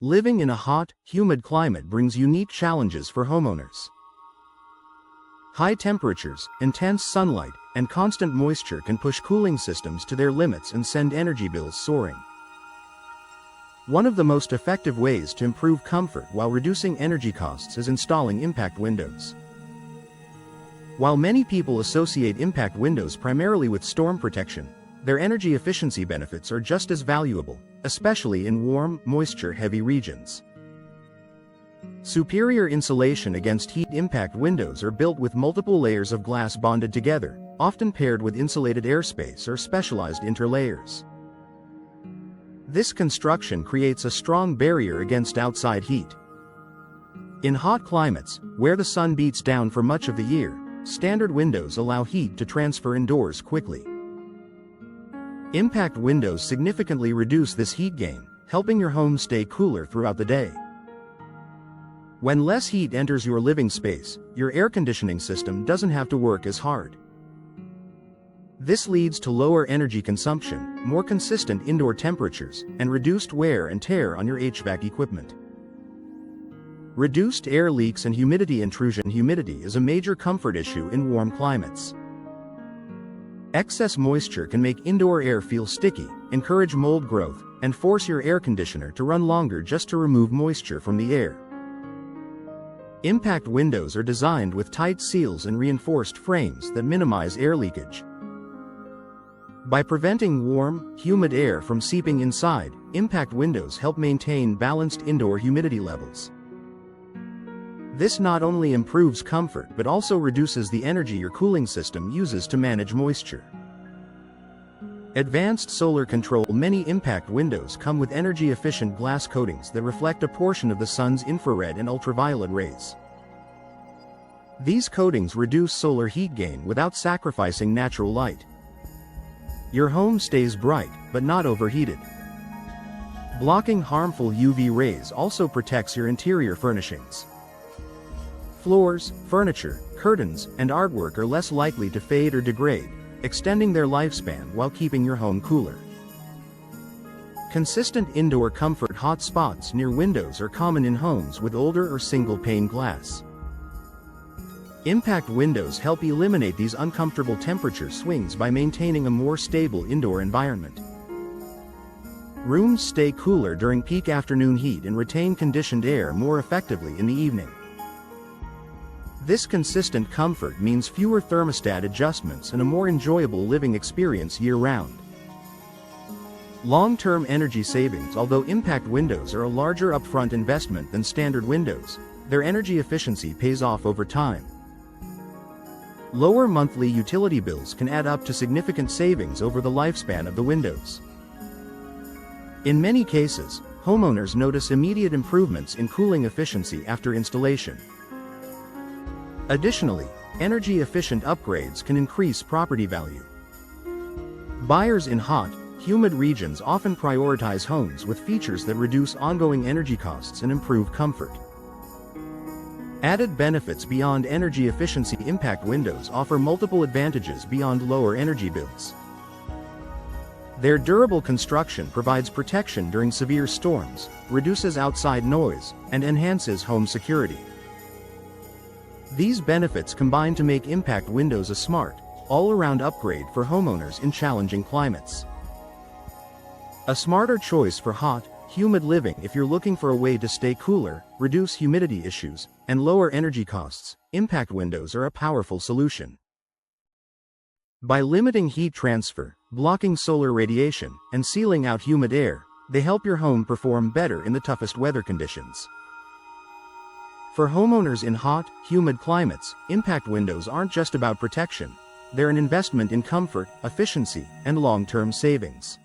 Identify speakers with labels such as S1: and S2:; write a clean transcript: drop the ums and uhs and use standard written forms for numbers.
S1: Living in a hot, humid climate brings unique challenges for homeowners. High temperatures, intense sunlight, and constant moisture can push cooling systems to their limits and send energy bills soaring. One of the most effective ways to improve comfort while reducing energy costs is installing impact windows. While many people associate impact windows primarily with storm protection, their energy efficiency benefits are just as valuable, especially in warm, moisture-heavy regions. Superior insulation against heat. Impact windows are built with multiple layers of glass bonded together, often paired with insulated airspace or specialized interlayers. This construction creates a strong barrier against outside heat. In hot climates, where the sun beats down for much of the year, standard windows allow heat to transfer indoors quickly. Impact windows significantly reduce this heat gain, helping your home stay cooler throughout the day. When less heat enters your living space, your air conditioning system doesn't have to work as hard. This leads to lower energy consumption, more consistent indoor temperatures, and reduced wear and tear on your HVAC equipment. Reduced air leaks and humidity intrusion. Humidity is a major comfort issue in warm climates. Excess moisture can make indoor air feel sticky, encourage mold growth, and force your air conditioner to run longer just to remove moisture from the air. Impact windows are designed with tight seals and reinforced frames that minimize air leakage. By preventing warm, humid air from seeping inside, impact windows help maintain balanced indoor humidity levels. This not only improves comfort but also reduces the energy your cooling system uses to manage moisture. Advanced solar control. Many impact windows come with energy-efficient glass coatings that reflect a portion of the sun's infrared and ultraviolet rays. These coatings reduce solar heat gain without sacrificing natural light. Your home stays bright, but not overheated. Blocking harmful UV rays also protects your interior furnishings. Floors, furniture, curtains, and artwork are less likely to fade or degrade, extending their lifespan while keeping your home cooler. Consistent indoor comfort. Hot spots near windows are common in homes with older or single-pane glass. Impact windows help eliminate these uncomfortable temperature swings by maintaining a more stable indoor environment. Rooms stay cooler during peak afternoon heat and retain conditioned air more effectively in the evening. This consistent comfort means fewer thermostat adjustments and a more enjoyable living experience year-round. Long-term energy savings. Although impact windows are a larger upfront investment than standard windows, their energy efficiency pays off over time. Lower monthly utility bills can add up to significant savings over the lifespan of the windows. In many cases, homeowners notice immediate improvements in cooling efficiency after installation. Additionally, energy-efficient upgrades can increase property value. Buyers in hot, humid regions often prioritize homes with features that reduce ongoing energy costs and improve comfort. Added benefits beyond energy efficiency. Impact windows offer multiple advantages beyond lower energy bills. Their durable construction provides protection during severe storms, reduces outside noise, and enhances home security. These benefits combine to make impact windows a smart, all-around upgrade for homeowners in challenging climates. A smarter choice for hot, humid living. If you're looking for a way to stay cooler, reduce humidity issues, and lower energy costs, impact windows are a powerful solution. By limiting heat transfer, blocking solar radiation, and sealing out humid air, they help your home perform better in the toughest weather conditions. For homeowners in hot, humid climates, impact windows aren't just about protection. They're an investment in comfort, efficiency, and long-term savings.